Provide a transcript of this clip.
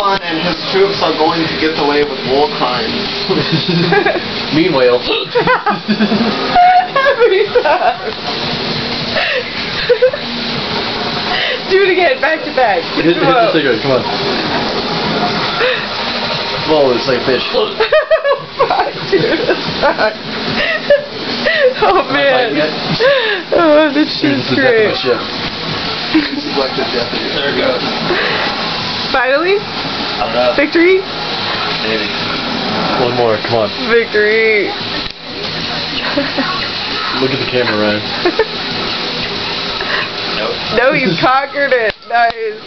son and his troops are going to get away with war crimes. Meanwhile. Every time. Do it again, back to back. Hit the cigarette, come on. Whoa, it's like a fish. Fuck, dude, that's oh man. Oh, this shit's great. Selected deputy. There it goes. Finally? I don't know. Victory? Maybe. One more, come on. Victory. Look at the camera, Ryan. Nope. No, you conquered it. Nice.